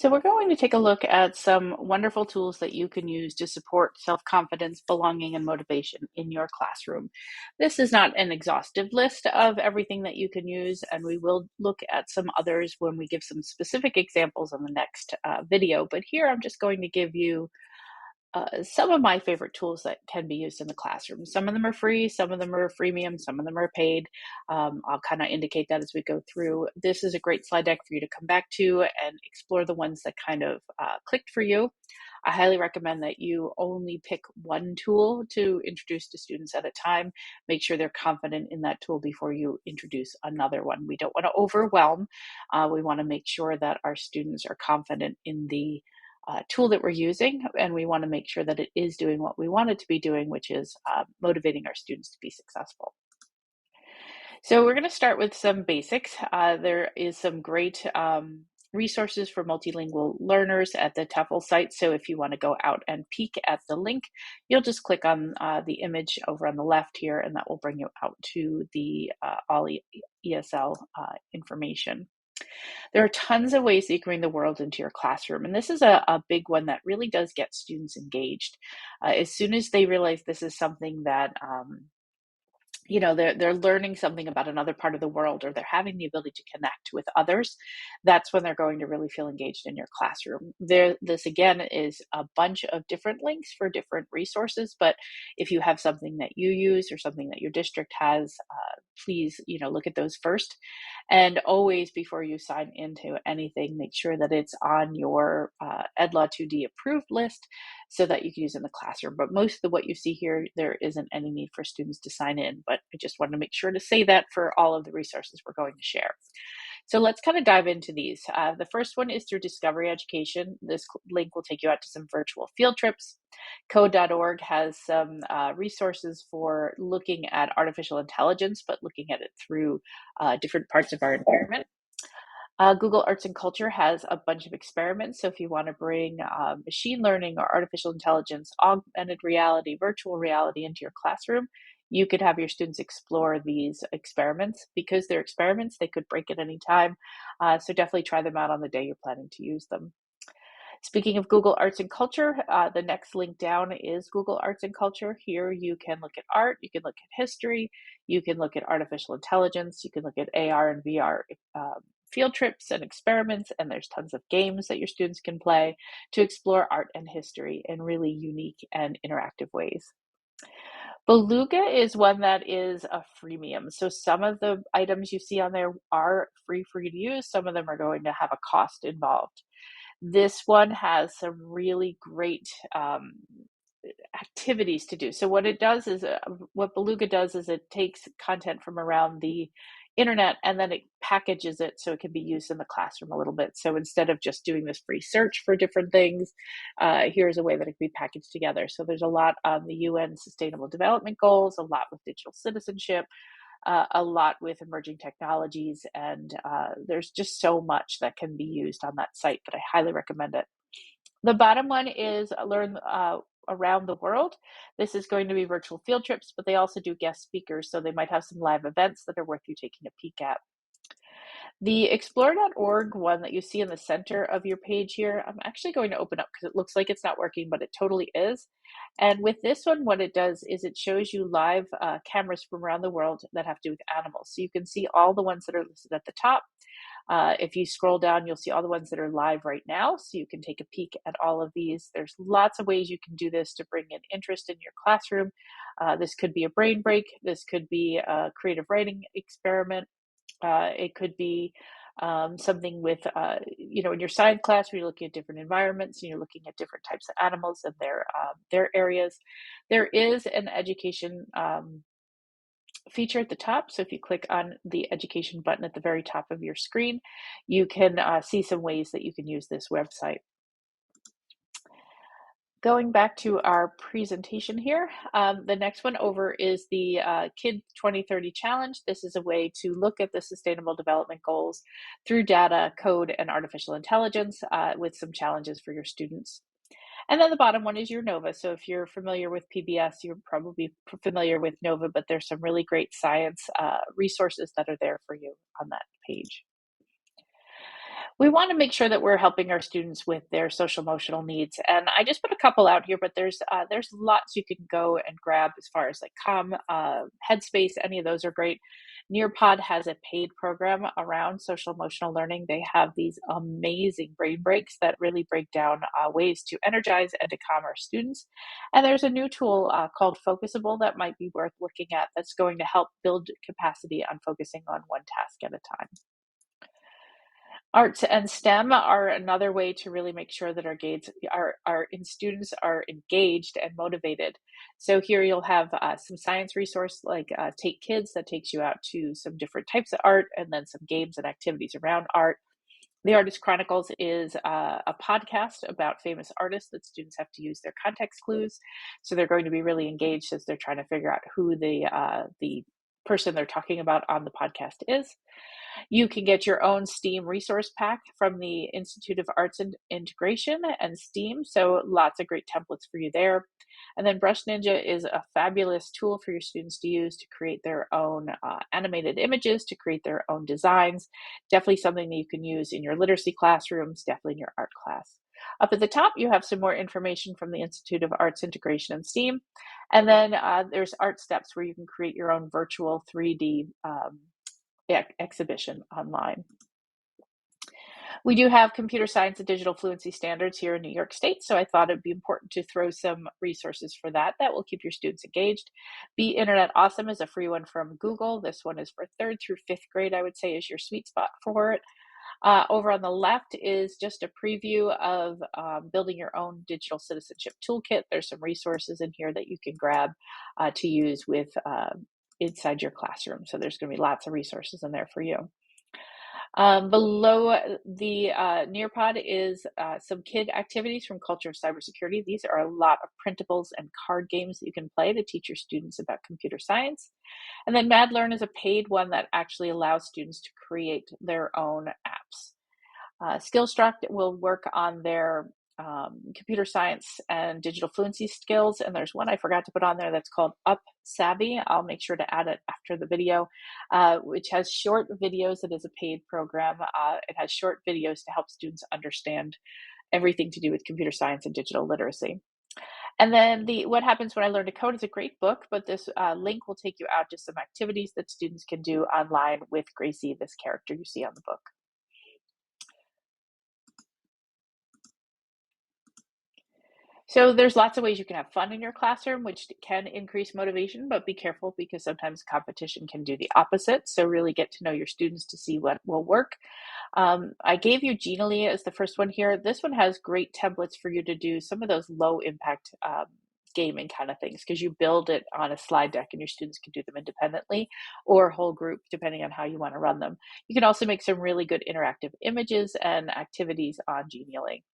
So, we're going to take a look at some wonderful tools that you can use to support self confidence, belonging, and motivation in your classroom. This is not an exhaustive list of everything that you can use, and we will look at some others when we give some specific examples on the next video. But here I'm just going to give you some of my favorite tools that can be used in the classroom. Some of them are free, some of them are freemium, some of them are paid. I'll kind of indicate that as we go through. This is a great slide deck for you to come back to and explore the ones that kind of clicked for you. I highly recommend that you only pick one tool to introduce to students at a time. Make sure they're confident in that tool before you introduce another one. We don't want to overwhelm. We want to make sure that our students are confident in the tool that we're using, and we want to make sure that it is doing what we want it to be doing, which is motivating our students to be successful. So we're going to start with some basics. There is some great resources for multilingual learners at the TEFL site. So if you want to go out and peek at the link, you'll just click on the image over on the left here, and that will bring you out to the all ESL information. There are tons of ways that you can bring the world into your classroom, and this is a big one that really does get students engaged. As soon as they realize this is something that they're learning something about another part of the world, or they're having the ability to connect with others, that's when they're going to really feel engaged in your classroom. This again is a bunch of different links for different resources, but if you have something that you use or something that your district has, please look at those first. And always, before you sign into anything, make sure that it's on your EdLaw 2D approved list so that you can use in the classroom. But most of what you see here, there isn't any need for students to sign in, but I just wanted to make sure to say that for all of the resources we're going to share. So let's kind of dive into these. The first one is through Discovery Education. This link will take you out to some virtual field trips. Code.org has some resources for looking at artificial intelligence, but looking at it through different parts of our environment. Google Arts and Culture has a bunch of experiments. So if you want to bring machine learning or artificial intelligence, augmented reality, virtual reality into your classroom, you could have your students explore these experiments. Because they're experiments, they could break at any time. So definitely try them out on the day you're planning to use them. Speaking of Google Arts and Culture, the next link down is Google Arts and Culture. Here you can look at art, you can look at history, you can look at artificial intelligence, you can look at AR and VR field trips and experiments, and there's tons of games that your students can play to explore art and history in really unique and interactive ways. Beluga is one that is a freemium. So some of the items you see on there are free for you to use. Some of them are going to have a cost involved. This one has some really great activities to do. So what it does is, what Beluga does is it takes content from around the internet and then it packages it so it can be used in the classroom a little bit. So instead of just doing this free search for different things, here's a way that it can be packaged together. So there's a lot on the UN Sustainable Development Goals, a lot with digital citizenship, a lot with emerging technologies, and there's just so much that can be used on that site that I highly recommend it. The bottom one is Learn Around the World. This is going to be virtual field trips, but they also do guest speakers, so they might have some live events that are worth you taking a peek at. The explore.org one that you see in the center of your page here, I'm actually going to open up because it looks like it's not working, but it totally is. And with this one, what it does is it shows you live cameras from around the world that have to do with animals. So you can see all the ones that are listed at the top. If you scroll down, you'll see all the ones that are live right now, so you can take a peek at all of these. There's lots of ways you can do this to bring in interest in your classroom. This could be a brain break. This could be a creative writing experiment. It could be something with, in your science class where you're looking at different environments and you're looking at different types of animals and their areas. There is an education feature at the top. So if you click on the education button at the very top of your screen, you can see some ways that you can use this website. Going back to our presentation here, the next one over is the KID 2030 Challenge. This is a way to look at the Sustainable Development Goals through data, code, and artificial intelligence with some challenges for your students. And then the bottom one is your NOVA. So if you're familiar with PBS, you're probably familiar with NOVA, but there's some really great science resources that are there for you on that page. We want to make sure that we're helping our students with their social emotional needs, and I just put a couple out here, but there's lots you can go and grab as far as like Calm, Headspace. Any of those are great. Nearpod has a paid program around social emotional learning. They have these amazing brain breaks that really break down ways to energize and to calm our students. And there's a new tool called Focusable that might be worth looking at. That's going to help build capacity on focusing on one task at a time. Arts and STEM are another way to really make sure that our students are engaged and motivated. So here you'll have some science resource like Take Kids that takes you out to some different types of art, and then some games and activities around art. The Artist Chronicles is a podcast about famous artists that students have to use their context clues. So they're going to be really engaged as they're trying to figure out who the person they're talking about on the podcast is. You can get your own STEAM resource pack from the Institute of Arts and Integration and STEAM. So lots of great templates for you there. And then Brush Ninja is a fabulous tool for your students to use to create their own animated images, to create their own designs. Definitely something that you can use in your literacy classrooms, definitely in your art class. Up at the top, you have some more information from the Institute of Arts Integration and STEAM. And then there's Art Steps where you can create your own virtual 3D exhibition online. We do have computer science and digital fluency standards here in New York State, so I thought it'd be important to throw some resources for that will keep your students engaged. Be Internet Awesome is a free one from Google. This one is for 3rd through 5th grade, I would say, is your sweet spot for it. Over on the left is just a preview of building your own digital citizenship toolkit. There's some resources in here that you can grab to use with inside your classroom. So there's going to be lots of resources in there for you. Below the Nearpod is some kid activities from Culture of Cybersecurity. These are a lot of printables and card games that you can play to teach your students about computer science. And then MadLearn is a paid one that actually allows students to create their own apps. Skillstruct will work on their computer science and digital fluency skills. And there's one I forgot to put on there that's called Up Savvy. I'll make sure to add it after the video, which has short videos. It is a paid program. It has short videos to help students understand everything to do with computer science and digital literacy. And then What Happens When I Learn to Code is a great book, but this link will take you out to some activities that students can do online with Gracie, this character you see on the book. So there's lots of ways you can have fun in your classroom, which can increase motivation, but be careful because sometimes competition can do the opposite. So really get to know your students to see what will work. I gave you Genially as the first one here. This one has great templates for you to do some of those low impact gaming kind of things, because you build it on a slide deck and your students can do them independently or whole group, depending on how you want to run them. You can also make some really good interactive images and activities on Genially.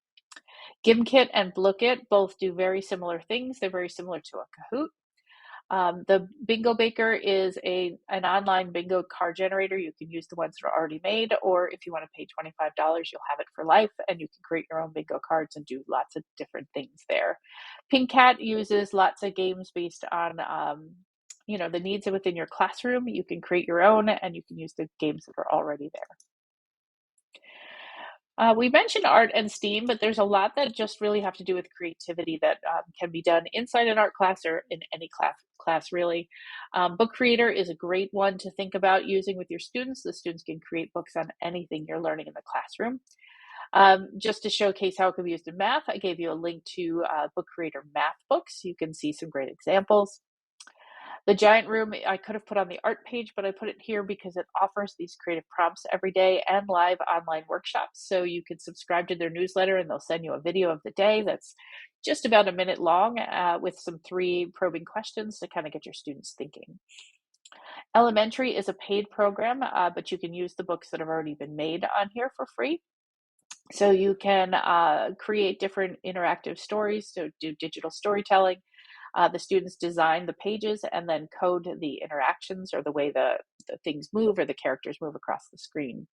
Gimkit and Blookit both do very similar things. They're very similar to a Kahoot. The Bingo Baker is an online bingo card generator. You can use the ones that are already made, or if you want to pay $25, you'll have it for life, and you can create your own bingo cards and do lots of different things there. Pink Cat uses lots of games based on the needs within your classroom. You can create your own, and you can use the games that are already there. We mentioned art and STEAM, but there's a lot that just really have to do with creativity that can be done inside an art class or in any class really. Book Creator is a great one to think about using with your students. The students can create books on anything you're learning in the classroom. Just to showcase how it can be used in math, I gave you a link to Book Creator math books. You can see some great examples. The Giant Room, I could have put on the art page, but I put it here because it offers these creative prompts every day and live online workshops. So you can subscribe to their newsletter and they'll send you a video of the day that's just about a minute long with some 3 probing questions to kind of get your students thinking. Elementary is a paid program, but you can use the books that have already been made on here for free. So you can create different interactive stories, so do digital storytelling. The students design the pages and then code the interactions or the way the things move or the characters move across the screen.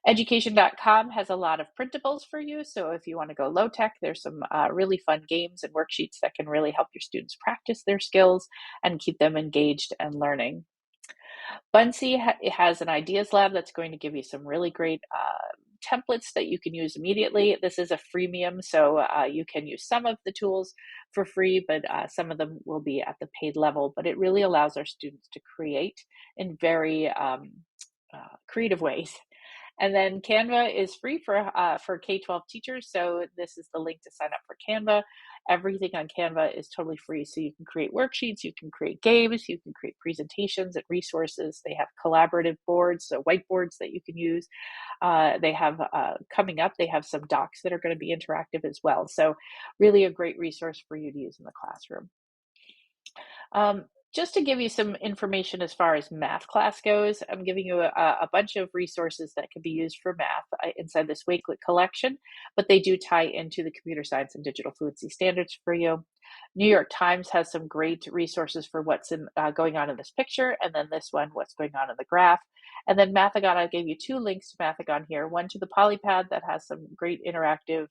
Education.com has a lot of printables for you. So if you want to go low tech, there's some really fun games and worksheets that can really help your students practice their skills and keep them engaged and learning. Buncee has an ideas lab that's going to give you some really great templates that you can use immediately. This is a freemium, so you can use some of the tools for free, but some of them will be at the paid level. But it really allows our students to create in very creative ways. And then Canva is free for K-12 teachers. So this is the link to sign up for Canva. Everything on Canva is totally free. So you can create worksheets, you can create games, you can create presentations and resources. They have collaborative boards, so whiteboards that you can use. They have coming up, they have some docs that are going to be interactive as well. So really a great resource for you to use in the classroom. Just to give you some information as far as math class goes, I'm giving you a bunch of resources that can be used for math inside this Wakelet collection, but they do tie into the computer science and digital fluency standards for you. New York Times has some great resources for what's going on in this picture, and then this one, what's going on in the graph. And then Mathagon, I gave you two links to Mathagon here, one to the Polypad that has some great interactive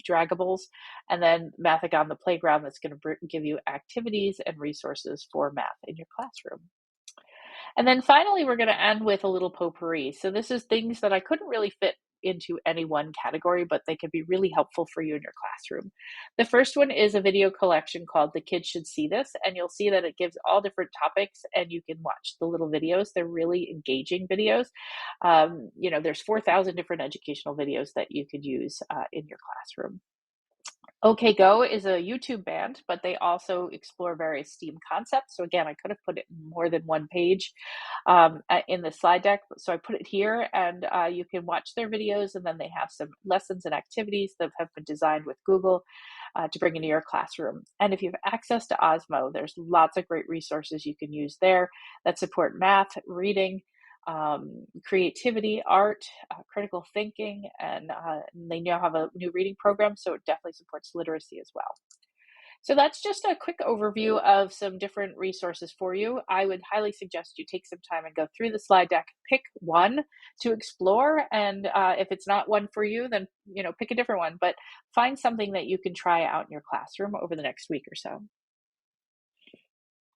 draggables, and then Mathagon, the playground, that's going to give you activities and resources for math in your classroom. And then finally, we're going to end with a little potpourri. So this is things that I couldn't really fit into any one category, but they can be really helpful for you in your classroom. The first one is a video collection called The Kids Should See This, and you'll see that it gives all different topics and you can watch the little videos. They're really engaging videos. There's 4,000 different educational videos that you could use in your classroom. OK Go is a YouTube band, but they also explore various STEAM concepts. So again, I could have put it in more than one page in the slide deck. So I put it here, and you can watch their videos, and then they have some lessons and activities that have been designed with Google to bring into your classroom. And if you have access to Osmo, there's lots of great resources you can use there that support math, reading, creativity, art, critical thinking, and they now have a new reading program, so it definitely supports literacy as well. So that's just a quick overview of some different resources for you. I would highly suggest you take some time and go through the slide deck, pick one to explore, and if it's not one for you, then pick a different one, but find something that you can try out in your classroom over the next week or so.